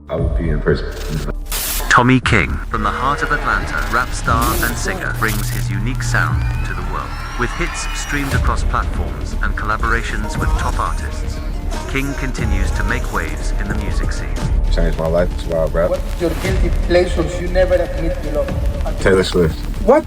I would be in prison. Tommie King, from the heart of Atlanta, rap star and singer, brings his unique sound to the world. With hits streamed across platforms and collaborations with top artists, King continues to make waves in the music scene. Changed my life. It's wild rap. What is your guilty pleasures you never admit you love? Taylor Swift. What?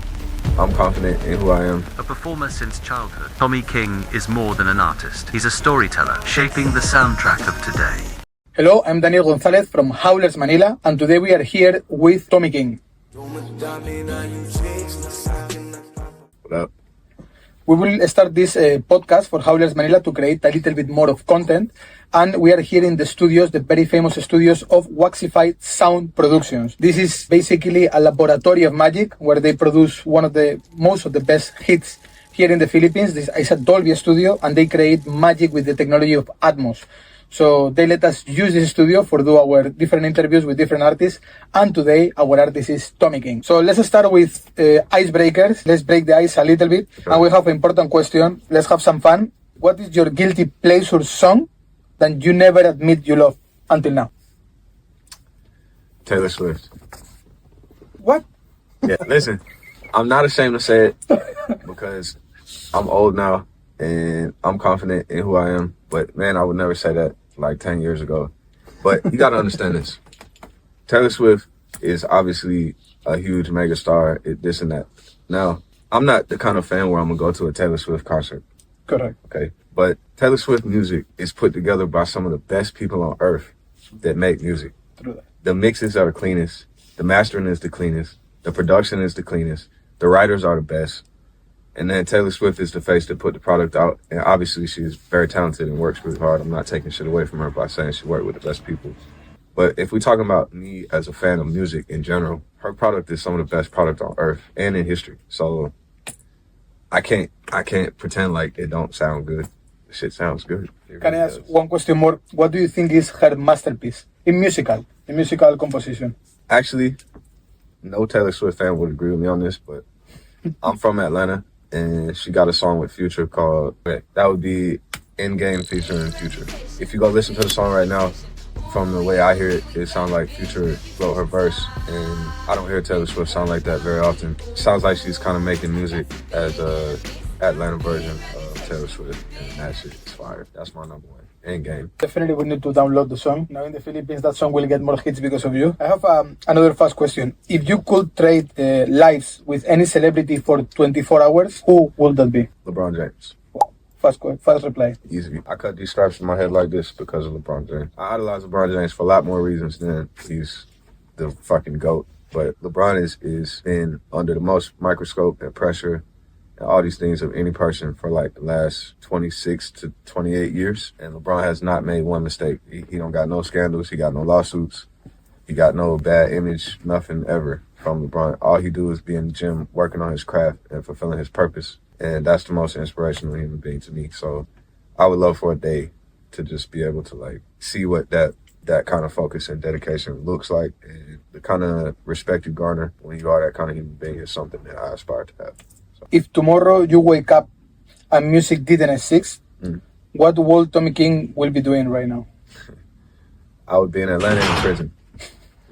I'm confident in who I am. A performer since childhood, Tommie King is more than an artist. He's a storyteller, shaping the soundtrack of today. Hello, I'm Daniel Gonzalez from Howlers, Manila, and today we are here with Tommie King. What up? We will start this podcast for Howlers Manila to create a little bit more of content, and we are here in the studios, the very famous studios of Waxified Sound Productions. This is basically a laboratory of magic where they produce most of the best hits here in the Philippines. This is a Dolby studio, and they create magic with the technology of Atmos. So they let us use this studio for do our different interviews with different artists. And today our artist is Tommie King. So let's start with icebreakers. Let's break the ice a little bit. Okay. And we have an important question. Let's have some fun. What is your guilty pleasure song that you never admit you love until now? Taylor Swift. What? Yeah, listen, I'm not ashamed to say it because I'm old now and I'm confident in who I am. But man, I would never say that like 10 years ago. But you got to understand this. Taylor Swift is obviously a huge mega star, this and that. Now, I'm not the kind of fan where I'm going to go to a Taylor Swift concert. Correct. Okay. But Taylor Swift music is put together by some of the best people on earth that make music. True that. The mixes are the cleanest. The mastering is the cleanest. The production is the cleanest. The writers are the best. And then Taylor Swift is the face that put the product out. And obviously she's very talented and works really hard. I'm not taking shit away from her by saying she worked with the best people. But if we're talking about me as a fan of music in general, her product is some of the best product on earth and in history. So I can't pretend like it don't sound good. The shit sounds good. Can I ask one question more? What do you think is her masterpiece in musical composition? Actually, no Taylor Swift fan would agree with me on this, but I'm from Atlanta. And she got a song with Future called, that would be In-Game featuring Future. If you go listen to the song right now, from the way I hear it, it sounds like Future wrote her verse. And I don't hear Taylor Swift sound like that very often. It sounds like she's kind of making music as a Atlanta version of Taylor Swift. And that shit is fire. That's my number one. In-Game. Definitely we need to download the song. Now in the Philippines, that song will get more hits because of you. I have another fast question. If you could trade lives with any celebrity for 24 hours, who would that be? LeBron James. Wow. Fast reply. Easy. I cut these stripes in my head like this because of LeBron James. I idolize LeBron James for a lot more reasons than he's the fucking GOAT. But LeBron is been under the most microscope and pressure and all these things of any person for like the last 26 to 28 years. And LeBron has not made one mistake. He don't got no scandals. He got no lawsuits. He got no bad image, nothing ever from LeBron. All he do is be in the gym, working on his craft and fulfilling his purpose. And that's the most inspirational human being to me. So I would love for a day to just be able to like see what that kind of focus and dedication looks like. And the kind of respect you garner when you are that kind of human being is something that I aspire to have. If tomorrow you wake up and music didn't exist, what will Tommie King will be doing right now? I would be in Atlanta in prison.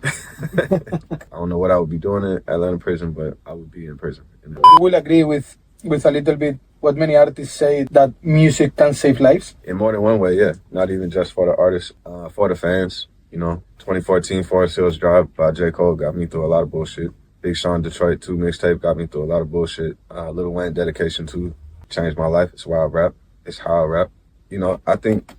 I don't know what I would be doing in Atlanta prison, but I would be in prison. You will agree with a little bit what many artists say, that music can save lives? In more than one way, yeah. Not even just for the artists, for the fans. You know, 2014 Forest Hills Drive by J. Cole got me through a lot of bullshit. Big Sean Detroit 2 mixtape got me through a lot of bullshit. Lil Wayne Dedication 2 changed my life. It's why I rap. It's how I rap. You know, I think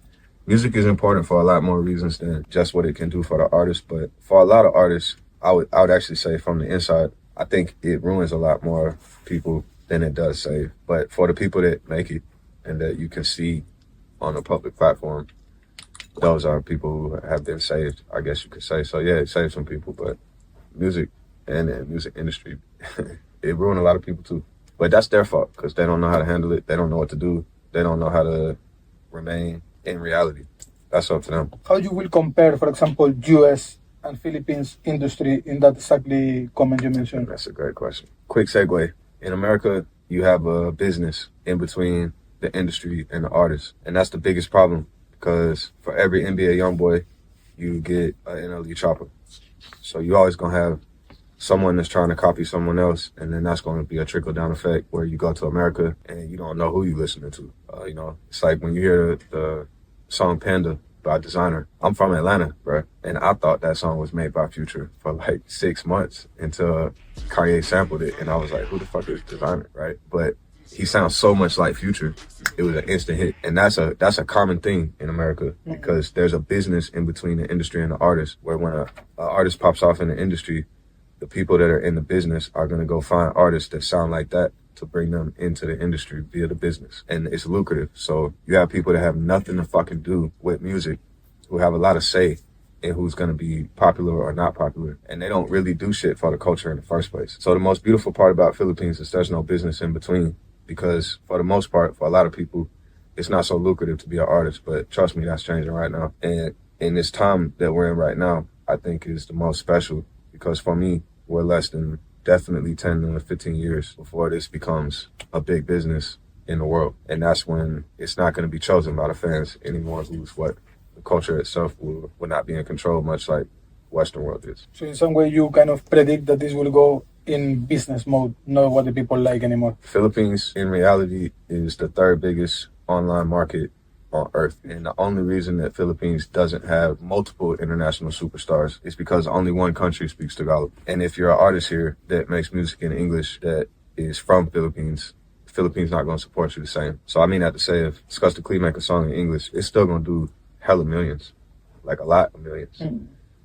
music is important for a lot more reasons than just what it can do for the artist. But for a lot of artists, I would actually say from the inside, I think it ruins a lot more people than it does save. But for the people that make it and that you can see on a public platform, those are people who have been saved, I guess you could say. So yeah, it saved some people, but music and the music industry, it ruined a lot of people too. But that's their fault because they don't know how to handle it. They don't know what to do. They don't know how to remain in reality. That's up to them. How you will compare, for example, US and Philippines industry in that exactly comment you mentioned? That's a great question. Quick segue. In America, you have a business in between the industry and the artist. And that's the biggest problem because for every NBA young boy you get an NLE chopper. So you always gonna have someone that's trying to copy someone else, and then that's going to be a trickle down effect where you go to America and you don't know who you listening to. It's like when you hear the song Panda by Designer. I'm from Atlanta, bro, and I thought that song was made by Future for like 6 months until Kanye sampled it, and I was like, who the fuck is Designer, right? But he sounds so much like Future. It was an instant hit, and that's a common thing in America because there's a business in between the industry and the artist, where when a artist pops off in the industry, the people that are in the business are going to go find artists that sound like that to bring them into the industry via the business. And it's lucrative. So you have people that have nothing to fucking do with music who have a lot of say in who's going to be popular or not popular. And they don't really do shit for the culture in the first place. So the most beautiful part about Philippines is there's no business in between, because for the most part, for a lot of people, it's not so lucrative to be an artist. But trust me, that's changing right now. And in this time that we're in right now, I think is the most special. Because for me, we're less than definitely 10 to 15 years before this becomes a big business in the world. And that's when it's not going to be chosen by the fans anymore, who's what the culture itself will not be in control, much like Western world is. So in some way you kind of predict that this will go in business mode, not what the people like anymore. Philippines, in reality, is the third biggest online market on earth, and the only reason that Philippines doesn't have multiple international superstars is because only one country speaks Tagalog. And if you're an artist here that makes music in English that is from Philippines not going to support you the same. So I mean that to say, if Scusta Clee make a song in English, it's still going to do hella millions, like a lot of millions,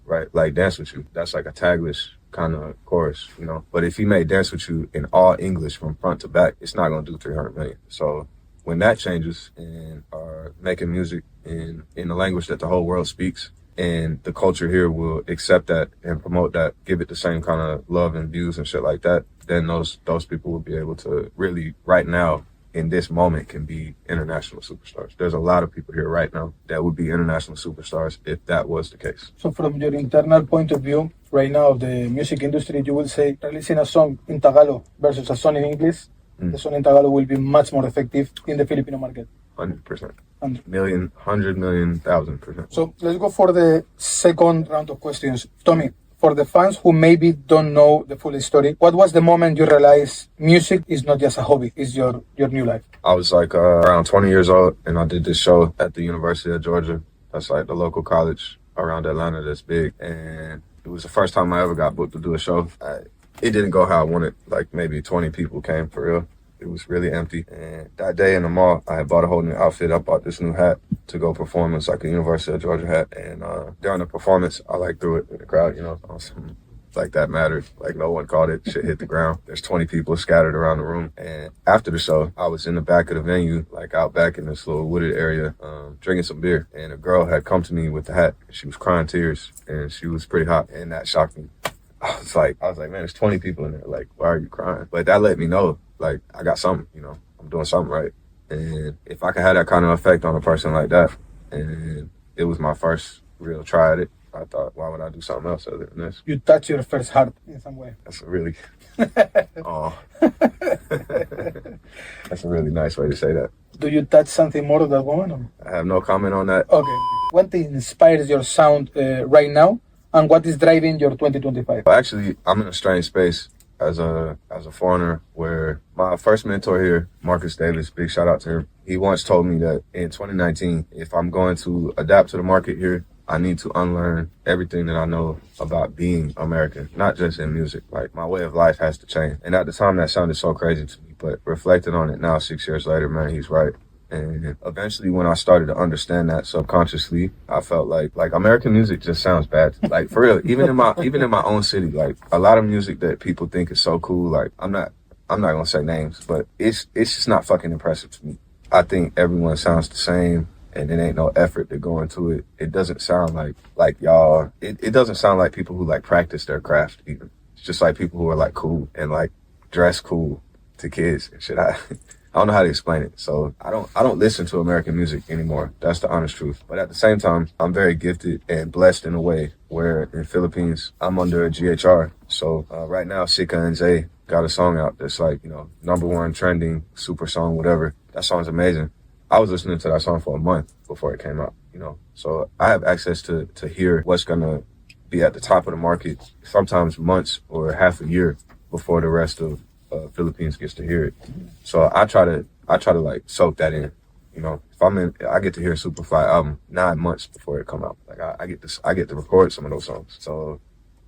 right? Like Dance With You, that's like a tagless kind of chorus, But if he made Dance With You in all English from front to back, it's not going to do 300 million. So when that changes and are making music in the language that the whole world speaks, and the culture here will accept that and promote that, give it the same kind of love and views and shit like that, then those people will be able to really, right now, in this moment, can be international superstars. There's a lot of people here right now that would be international superstars if that was the case. So from your internal point of view, right now of the music industry, you will say releasing a song in Tagalog versus a song in English, the song in Tagalog will be much more effective in the Filipino market. 100%. 100 million, 1,000,000%. So let's go for the second round of questions. Tommie, for the fans who maybe don't know the full story, what was the moment you realized music is not just a hobby, it's your new life? I was like around 20 years old, and I did this show at the University of Georgia. That's like the local college around Atlanta that's big. And it was the first time I ever got booked to do a show. It didn't go how I wanted. Like maybe 20 people came for real. It was really empty. And that day in the mall, I had bought a whole new outfit. I bought this new hat to go perform. It's like a University of Georgia hat. And during the performance, I like threw it in the crowd, awesome. Like that mattered. Like no one caught it. Shit hit the ground. There's 20 people scattered around the room. And after the show, I was in the back of the venue, like out back in this little wooded area, drinking some beer. And a girl had come to me with the hat. She was crying tears, and she was pretty hot. And that shocked me. I was like, man, there's 20 people in there. Like, why are you crying? But that let me know, like, I got something, I'm doing something right. And if I could have that kind of effect on a person like that, and it was my first real try at it, I thought, why would I do something else other than this? You touch your first heart in some way. That's a really, that's a really nice way to say that. Do you touch something more of that woman? Or? I have no comment on that. Okay. What inspires your sound right now? And what is driving your 2025? Actually, I'm in a strange space as a foreigner where my first mentor here, Marcus Davis, big shout out to him. He once told me that in 2019, if I'm going to adapt to the market here, I need to unlearn everything that I know about being American, not just in music. Like my way of life has to change. And at the time that sounded so crazy to me, but reflecting on it now, 6 years later, man, he's right. And eventually when I started to understand that subconsciously, I felt like American music just sounds bad. Like for real, even in my own city, like a lot of music that people think is so cool, like I'm not gonna say names, but it's just not fucking impressive to me. I think everyone sounds the same, and it ain't no effort to go into it. It doesn't sound like y'all. It doesn't sound like people who like practice their craft even. It's just like people who are like cool and like dress cool to kids and shit. I don't know how to explain it. So I don't listen to American music anymore. That's the honest truth. But at the same time, I'm very gifted and blessed in a way where in Philippines, I'm under a GHR. So right now, Sika and Zay got a song out that's like, #1 trending, super song, whatever. That song's amazing. I was listening to that song for a month before it came out. you know. So I have access to hear what's gonna be at the top of the market, sometimes months or half a year before the rest of Philippines gets to hear it. So I try to like soak that in. You know, if I'm in, I get to hear a Superfly album 9 months before it come out. Like I get to record some of those songs. So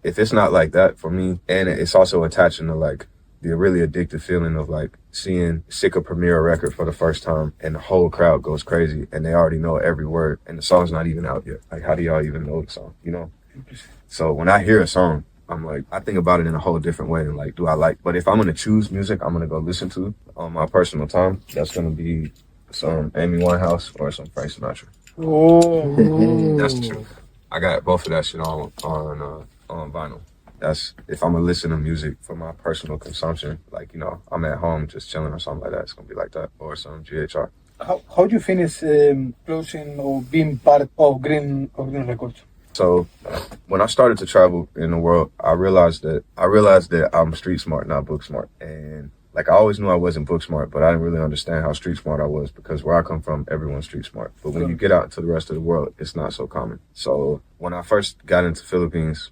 if it's not like that for me, and it's also attaching to like the really addictive feeling of like seeing Sika premiere a record for the first time and the whole crowd goes crazy and they already know every word and the song's not even out yet. Like, how do y'all even know the song? You know? So when I hear a song, I'm like, I think about it in a whole different way than like, do I like, but if I'm going to choose music, I'm going to go listen to on my personal time, that's going to be some Amy Winehouse or some Frank Sinatra. Oh. That's the truth. I got both of that shit on vinyl. That's if I'm gonna listen to music for my personal consumption, like, you know, I'm at home just chilling or something like that, it's gonna be like that, or some GHR. How do you finish closing or being part of Green Records? So when I started to travel in the world, I realized that I'm street smart, not book smart. And like, I always knew I wasn't book smart, but I didn't really understand how street smart I was, because where I come from, everyone's street smart. But when you get out into the rest of the world, it's not so common. So when I first got into Philippines,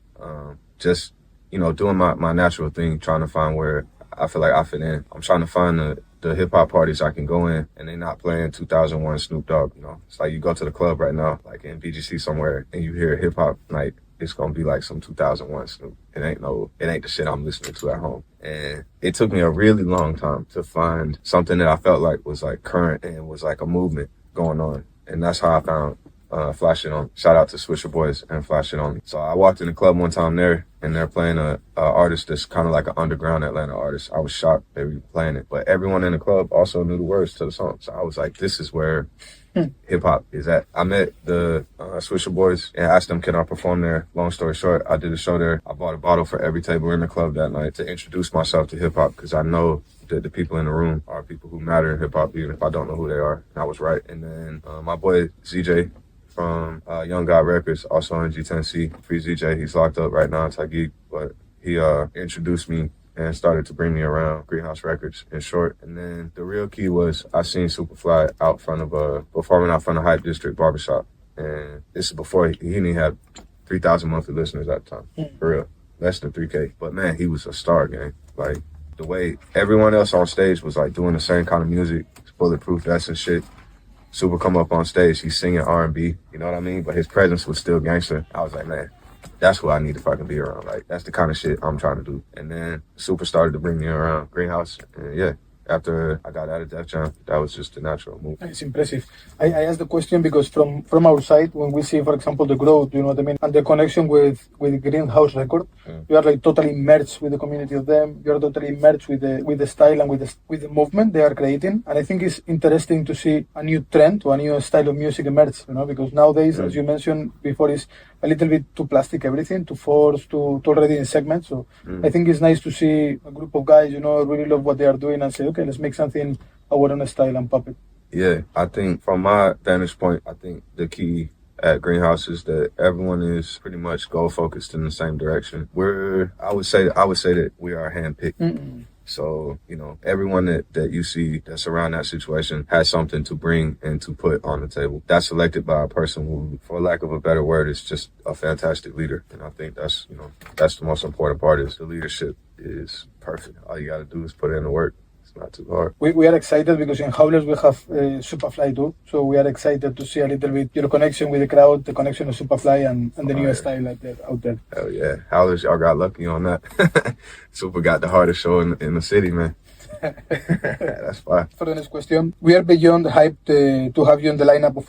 just, you know, doing my natural thing, trying to find where I feel like I fit in. I'm trying to find the hip hop parties I can go in and they not playing 2001 Snoop Dogg, you know. It's like you go to the club right now, like in BGC somewhere, and you hear hip hop night, it's gonna be like some 2001 Snoop. It ain't the shit I'm listening to at home. And it took me a really long time to find something that I felt like was like current and was like a movement going on. And that's how I found Flash It On. Shout out to Swisher Boys and Flash It On. So I walked in the club one time there, and they're playing a artist that's kind of like an underground Atlanta artist. I was shocked they were playing it, but everyone in the club also knew the words to the song. So I was like, this is where hip hop is at. I met the Swisher Boys and asked them, can I perform there? Long story short, I did a show there. I bought a bottle for every table in the club that night to introduce myself to hip hop, because I know that the people in the room are people who matter in hip hop, even if I don't know who they are. And I was right. And then my boy ZJ from Young God Records, also in G10C, Free ZJ, he's locked up right now in Taguig, but he introduced me and started to bring me around Greenhouse Records in short. And then the real key was I seen Superfly out front of performing out front of Hype District Barbershop. And this is before he didn't have 3,000 monthly listeners at the time, for real, less than 3K. But man, he was a star, gang. Like, the way everyone else on stage was like doing the same kind of music, bulletproof vests and shit. Super come up on stage, he's singing R&B, you know what I mean? But his presence was still gangster. I was like, man, that's who I need to fucking be around. Like, that's the kind of shit I'm trying to do. And then Super started to bring me around Greenhouse. And yeah, after I got out of Def Jam, that was just a natural move. It's impressive. I asked the question because from our side, when we see, for example, the growth, you know what I mean, and the connection with Greenhouse Record, you are like totally merged with the community of them. You are totally merged with the style and with the movement they are creating. And I think it's interesting to see a new trend or a new style of music emerge, you know, because nowadays, as you mentioned before, is a little bit too plastic, everything, too forced, too already in segments. So I think it's nice to see a group of guys, you know, really love what they are doing and say, okay, let's make something our own style and pop it. Yeah, I think from my vantage point, I think the key at Greenhouse is that everyone is pretty much goal focused in the same direction. I would say that we are handpicked. So, you know, everyone that you see that's around that situation has something to bring and to put on the table. That's selected by a person who, for lack of a better word, is just a fantastic leader. And I think that's the most important part, is the leadership is perfect. All you got to do is put in the work. Not too hard. We are excited because in Howlers we have Superfly too, so we are excited to see a little bit your connection with the crowd, the connection of Superfly and the new style out there. Hell yeah, Howlers, y'all got lucky on that. Super got the hardest show in the city, man. That's fine. For the next question, we are beyond hyped to have you in the lineup of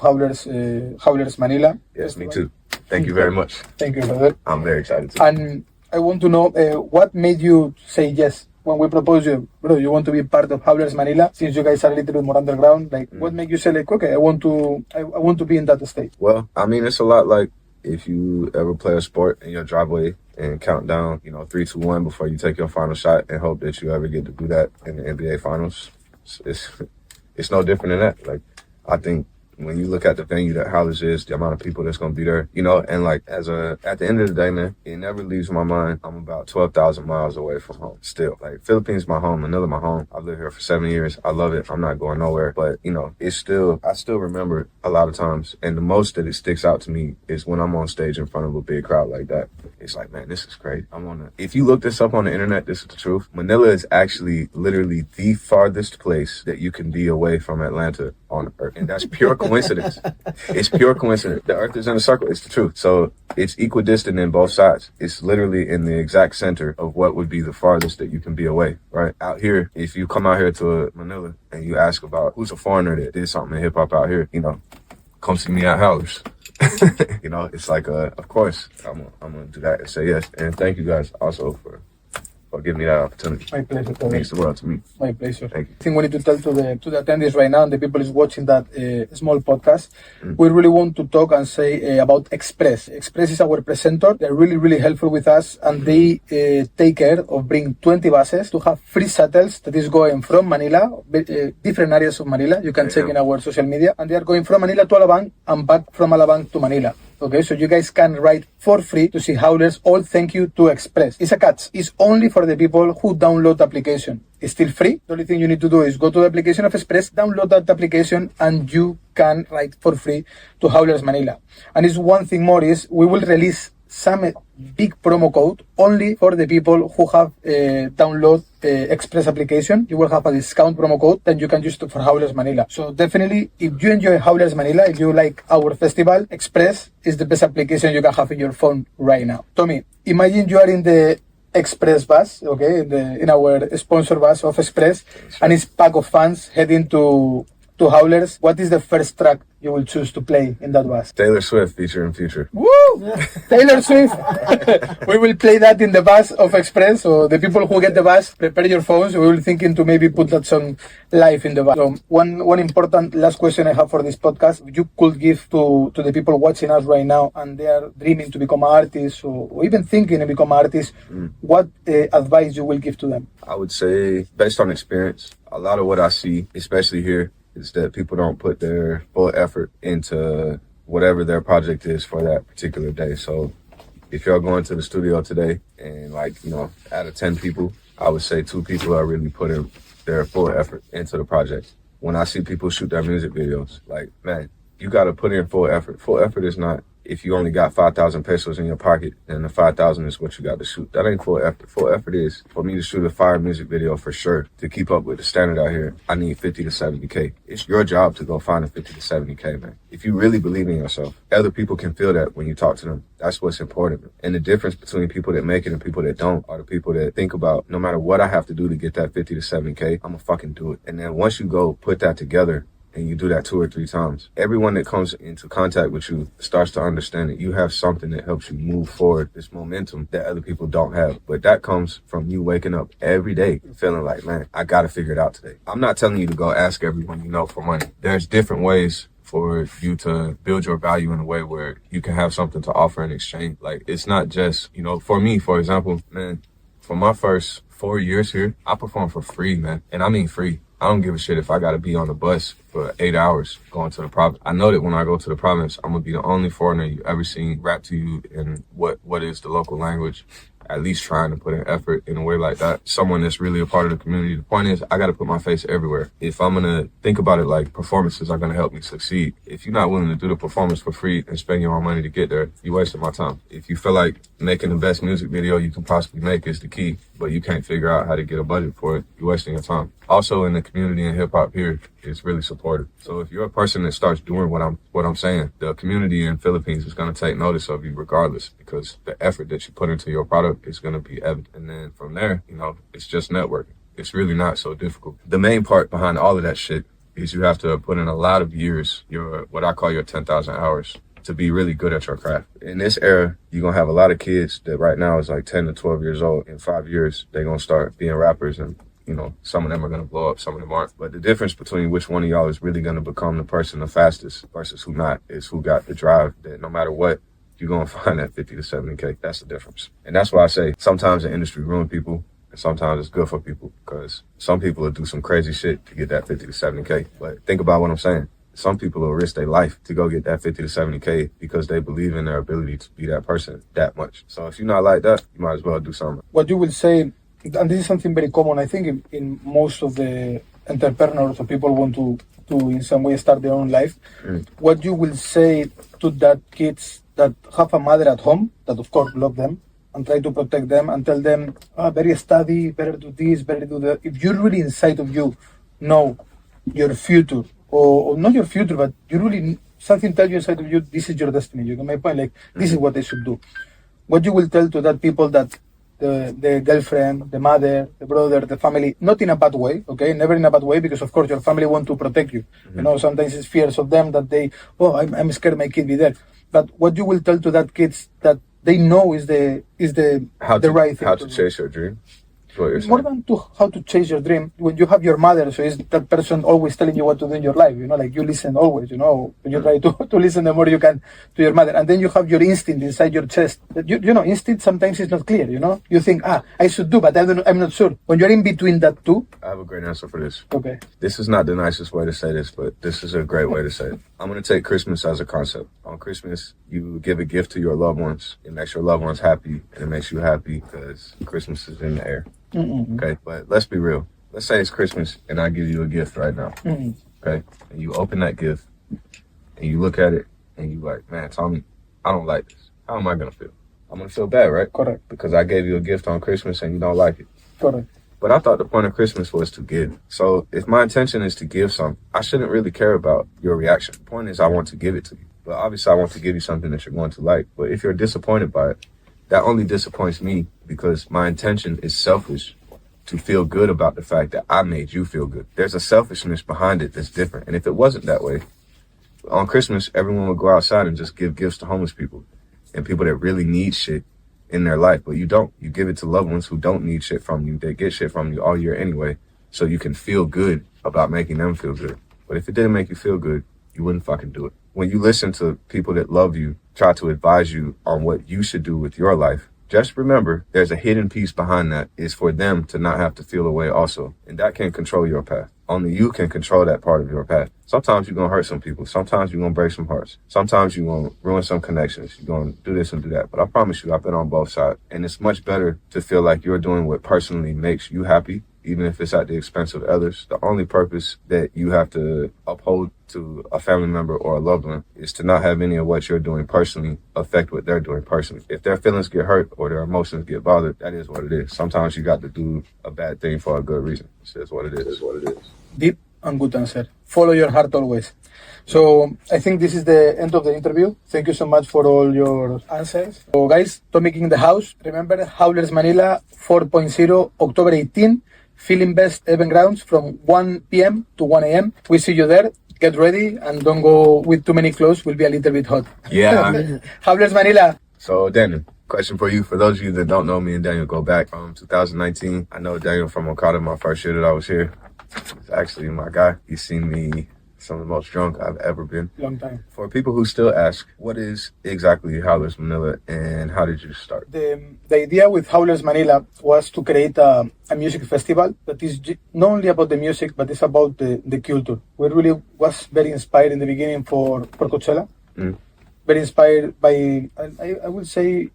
Howlers Manila. Yes, me too. Thank you very much. Thank you, brother. I'm very excited too. And I want to know what made you say yes when we proposed you, bro, you want to be part of Howlers Manila, since you guys are a little bit more underground. Like, what made you say, like, okay, I want to be in that state? Well, I mean, it's a lot like if you ever play a sport in your driveway and count down, 3, 2, 1 before you take your final shot and hope that you ever get to do that in the NBA Finals. It's no different than that. Like, I think when you look at the venue that Howlers is, the amount of people that's gonna be there, you know, and like at the end of the day, man, it never leaves my mind. I'm about 12,000 miles away from home still. Like Philippines, my home, Manila, my home. I've lived here for 7 years. I love it. I'm not going nowhere. But you know, I still remember a lot of times, and the most that it sticks out to me is when I'm on stage in front of a big crowd like that. It's like, man, this is great. If you look this up on the internet, this is the truth. Manila is actually literally the farthest place that you can be away from Atlanta on Earth. And that's pure coincidence. It's pure coincidence. The Earth is in a circle. It's the truth. So it's equidistant in both sides. It's literally in the exact center of what would be the farthest that you can be away, right? Out here, if you come out here to Manila and you ask about who's a foreigner that did something in hip hop out here, you know, come see me at Howlers. You know, it's like, of course, I'm gonna do that and say yes. And thank you guys also for giving me that opportunity. My pleasure. It means the world to me. My pleasure. Thank you. I think we need to tell to the attendees right now and the people is watching that small podcast. We really want to talk and say about Xpress. Xpress is our presenter. They're really, really helpful with us, and they take care of bring 20 buses to have free shuttles that is going from Manila, different areas of Manila. You can check in our social media, and they are going from Manila to Alabang and back from Alabang to Manila. Okay, so you guys can ride for free to see Howlers. All thank you to Xpress. It's a catch. It's only for the people who download the application. It's still free. The only thing you need to do is go to the application of Xpress, download that application, and you can ride for free to Howlers Manila. And it's one thing more is we will release some big promo code only for the people who have download Xpress application. You will have a discount promo code that you can use for Howlers Manila. So definitely, if you enjoy Howlers Manila, if you like our festival, Xpress is the best application you can have in your phone right now. Tommie, imagine you are in the Xpress bus, okay, in our sponsor bus of Xpress, and it's pack of fans heading to Howlers. What is the first track you will choose to play in that bus? Taylor Swift featuring Future. Woo! Taylor Swift. We will play that in the bus of Xpress. So the people who get the bus, prepare your phones. We will thinking to maybe put that song live in the bus. So one important last question I have for this podcast, you could give to the people watching us right now and they are dreaming to become artists or even thinking to become artists, what advice you will give to them? I would say, based on experience, a lot of what I see, especially here, is that people don't put their full effort into whatever their project is for that particular day. So if you're going to the studio today and like, you know, out of 10 people, I would say 2 people are really putting their full effort into the project. When I see people shoot their music videos, like, man, you got to put in full effort. Full effort is not if you only got 5,000 pesos in your pocket and the 5,000 is what you got to shoot. That ain't full effort. Full effort is for me to shoot a fire music video for sure. To keep up with the standard out here, I need 50 to 70K. It's your job to go find a 50 to 70K, man. If you really believe in yourself, other people can feel that when you talk to them. That's what's important. And the difference between people that make it and people that don't are the people that think about no matter what I have to do to get that 50 to 70K, I'm gonna fucking do it. And then once you go put that together, and you do that 2 or 3 times, everyone that comes into contact with you starts to understand that you have something that helps you move forward, this momentum that other people don't have. But that comes from you waking up every day feeling like, man, I got to figure it out today. I'm not telling you to go ask everyone you know for money. There's different ways for you to build your value in a way where you can have something to offer in exchange. Like, it's not just, you know, for me, for example, man, for my first 4 years here, I performed for free, man. And I mean free. I don't give a shit if I got to be on the bus for 8 hours going to the province. I know that when I go to the province, I'm going to be the only foreigner you ever seen rap to you in what is the local language, at least trying to put an effort in a way like that. Someone that's really a part of the community. The point is, I got to put my face everywhere. If I'm going to think about it like performances are going to help me succeed, if you're not willing to do the performance for free and spend your own money to get there, you're wasting my time. If you feel like making the best music video you can possibly make is the key, but you can't figure out how to get a budget for it, you're wasting your time. Also, in the community in hip hop here, it's really supportive. So if you're a person that starts doing what I'm saying, the community in Philippines is going to take notice of you regardless, because the effort that you put into your product is going to be evident. And then from there, you know, it's just networking. It's really not so difficult. The main part behind all of that shit is you have to put in a lot of years, what I call your 10,000 hours, to be really good at your craft. In this era, you're going to have a lot of kids that right now is like 10 to 12 years old. In 5 years, they're going to start being rappers, and you know, some of them are going to blow up, some of them aren't. But the difference between which one of y'all is really going to become the person the fastest versus who not is who got the drive that no matter what, you're going to find that 50 to 70K. That's the difference. And that's why I say sometimes the industry ruins people and sometimes it's good for people, because some people will do some crazy shit to get that 50 to 70K. But think about what I'm saying. some people will risk their life to go get that 50 to 70K because they believe in their ability to be that person that much. So if you're not like that, you might as well do something. What you will say, and this is something very common, I think, in most of the entrepreneurs or people want to in some way start their own life. What you will say to that kids that have a mother at home that of course love them and try to protect them and tell them, better study, better do this, better do that. If you really inside of you know your future, or not your future, but you really, something tells you inside of you, this is your destiny. You get my point? Like, this is what they should do. What you will tell to that people that the girlfriend, the mother, the brother, the family, not in a bad way, okay? Never in a bad way, because of course your family want to protect you. You know, sometimes it's fears of them that they, I'm scared my kid be there. But what you will tell to that kids that they know is the right thing. How to chase your dream. More than how to chase your dream, when you have your mother, so is that person always telling you what to do in your life, you know, like you listen always, you know, you try to listen the more you can to your mother, and then you have your instinct inside your chest. You know, instinct sometimes is not clear, you know, you think, I should do, but I'm not sure. When you're in between that two. I have a great answer for this. Okay. This is not the nicest way to say this, but this is a great way to say it. I'm going to take Christmas as a concept. On Christmas, you give a gift to your loved ones. It makes your loved ones happy, and it makes you happy because Christmas is in the air. Okay, but let's be real. Let's say it's Christmas and I give you a gift right now. Okay, and you open that gift and you look at it and you like, man, Tommie, I don't like this. How am I gonna feel? I'm gonna feel bad, right? Correct. Because I gave you a gift on Christmas and you don't like it. Correct. But I thought the point of Christmas was to give. So if my intention is to give something, I shouldn't really care about your reaction. The point is I want to give it to you. But obviously I want to give you something that you're going to like. But if you're disappointed by it, that only disappoints me because my intention is selfish to feel good about the fact that I made you feel good. There's a selfishness behind it that's different. And if it wasn't that way, on Christmas, everyone would go outside and just give gifts to homeless people and people that really need shit in their life. But you don't. You give it to loved ones who don't need shit from you. They get shit from you all year anyway, so you can feel good about making them feel good. But if it didn't make you feel good, you wouldn't fucking do it. When you listen to people that love you, try to advise you on what you should do with your life, just remember there's a hidden piece behind that is for them to not have to feel away also. And that can control your path. Only you can control that part of your path. Sometimes you're going to hurt some people. Sometimes you're going to break some hearts. Sometimes you're going to ruin some connections. You're going to do this and do that. But I promise you, I've been on both sides. And it's much better to feel like you're doing what personally makes you happy, even if it's at the expense of others. The only purpose that you have to uphold to a family member or a loved one is to not have any of what you're doing personally affect what they're doing personally. If their feelings get hurt or their emotions get bothered, that is what it is. Sometimes you got to do a bad thing for a good reason. It's what it is. Deep and good answer. Follow your heart always. So I think this is the end of the interview. Thank you so much for all your answers. So guys, Tommie King in the house. Remember, Howlers Manila 4.0, October 18. Feeling Best event grounds from 1 p.m. to 1 a.m. We see you there. Get ready and don't go with too many clothes. Will be a little bit hot. Yeah. Howlers Manila. So Daniel, question for you. For those of you that don't know, me and Daniel go back 2019. I know Daniel from Okada my first year that I was here. He's actually my guy. He's seen me some of the most drunk I've ever been. Long time. For people who still ask, what is exactly Howlers Manila and how did you start? The idea with Howlers Manila was to create a music festival that is not only about the music, but it's about the culture. We really was very inspired in the beginning for Coachella. Very inspired by, I would say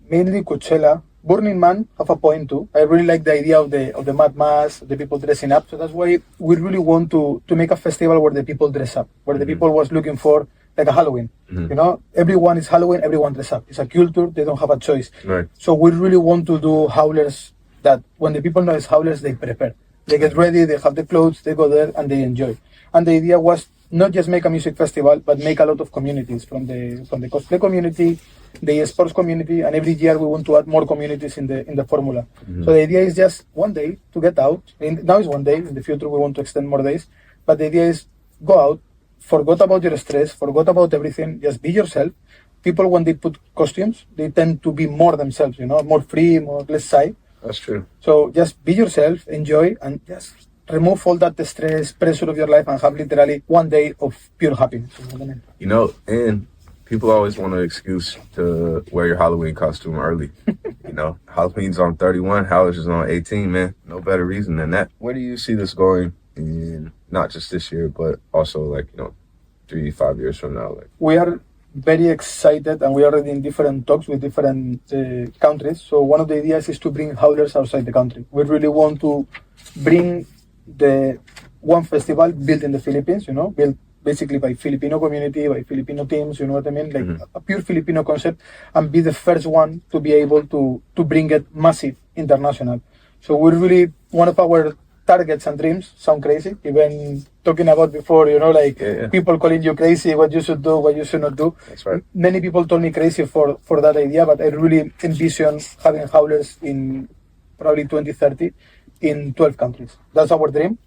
mainly Coachella. Burning Man have a point too. I really like the idea of the mad mass, the people dressing up. So that's why we really want to make a festival where the people dress up, where the people was looking for like a Halloween. You know, everyone is Halloween, everyone dress up. It's a culture, they don't have a choice. Right. So we really want to do Howlers that when the people know it's Howlers, they prepare. They get ready, they have the clothes, they go there and they enjoy. And the idea was not just make a music festival, but make a lot of communities from the cosplay community, the sports community, and every year we want to add more communities in the formula. So the idea is just one day to get out. Now it's one day. In the future we want to extend more days. But the idea is go out, forget about your stress, forget about everything, just be yourself. People when they put costumes, they tend to be more themselves, you know, more free, more less shy. That's true. So just be yourself, enjoy, and just remove all that stress, pressure of your life, and have literally one day of pure happiness. You know, and people always want an excuse to wear your Halloween costume early. You know, Halloween's on 31, Howlers is on 18, man. No better reason than that. Where do you see this going in not just this year, but also like, you know, 3-5 years from now? Like, We are very excited, and we are already in different talks with different countries. So one of the ideas is to bring Howlers outside the country. We really want to bring the one festival built in the Philippines, built basically by Filipino community, by Filipino teams, you know what I mean? Like a pure Filipino concept, and be the first one to be able to bring it massive international. So we're really, one of our targets and dreams sound crazy, even talking about before, people calling you crazy, what you should do, what you should not do. That's right. Many people told me crazy for that idea, but I really envision having Howlers in probably 2030 in 12 countries. That's our dream,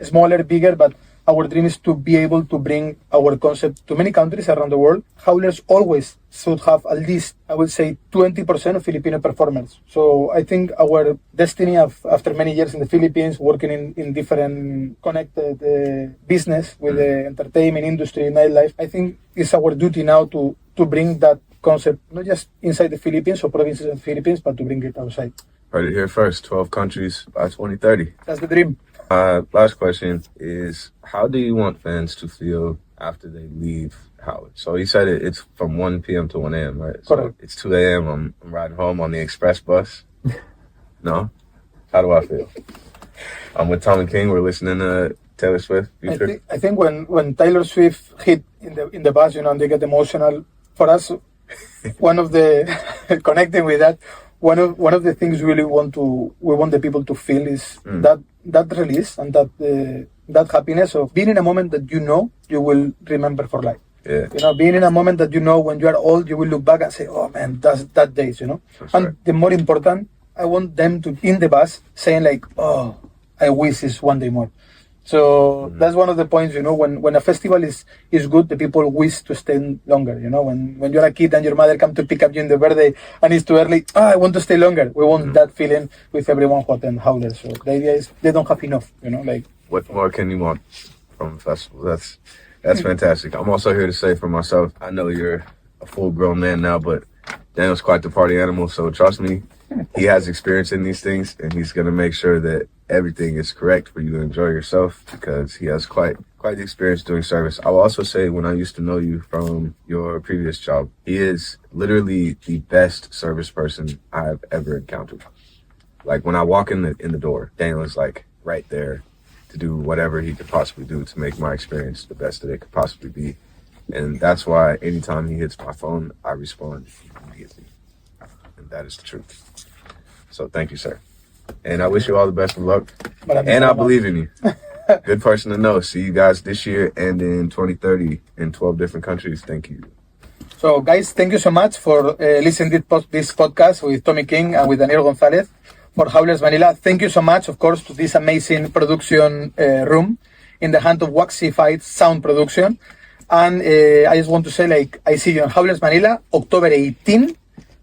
smaller, bigger, but our dream is to be able to bring our concept to many countries around the world. Howlers always should have at least, I would say, 20% of Filipino performers. So I think our destiny after many years in the Philippines, working in different connected business with the entertainment industry, nightlife, I think it's our duty now to bring that concept, not just inside the Philippines or provinces of the Philippines, but to bring it outside. heard it here first, 12 countries by 2030. That's the dream. Last question is, how do you want fans to feel after they leave Howard? So you said it's from 1 p.m. to 1 a.m., right? So Correct. it's 2 a.m. I'm riding home on the Xpress bus. No? How do I feel? I'm with Tommie King. We're listening to Taylor Swift. I think when Taylor Swift hit in the bus, and they get emotional. For us, one of the connecting with that, one of the things we want the people to feel is that release and that happiness of being in a moment that you will remember for life. Yeah. Being in a moment that when you are old, you will look back and say, "Oh man, that's that days." That's and right. the more important, I want them to in the bus saying like, "Oh, I wish this one day more." So that's one of the points, when a festival is good, the people wish to stay longer, when you're a kid and your mother come to pick up you in the birthday and it's too early, I want to stay longer. We want that feeling with everyone who attend Howlers. So the idea is they don't have enough, What more can you want from a festival? That's fantastic. I'm also here to say for myself, I know you're a full-grown man now, but Daniel's quite the party animal, so trust me, he has experience in these things, and he's going to make sure that everything is correct for you to enjoy yourself, because he has quite the experience doing service. I will also say, when I used to know you from your previous job, he is literally the best service person I've ever encountered. Like, when I walk in the door, Daniel is like right there to do whatever he could possibly do to make my experience the best that it could possibly be. And that's why anytime he hits my phone, I respond immediately. And that is the truth. So thank you, sir. And I wish you all the best of luck. And I believe in you. Good person to know. See you guys this year and in 2030 in 12 different countries. Thank you. So guys, thank you so much for listening to this podcast with Tommie King and with Daniel Gonzalez for Howlers Manila. Thank you so much, of course, to this amazing production room in the hand of Waxified Sound Production. And I just want to say, I see you in Howlers Manila, October 18.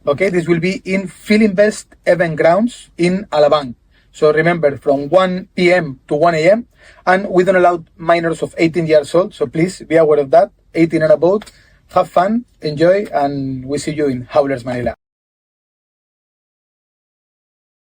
Okay, this will be in Filinvest Event Grounds in Alabang. So remember, from 1 p.m. to 1 a.m. And we don't allow minors of 18 years old, so please be aware of that. 18 and above. Have fun, enjoy, and we see you in Howlers Manila.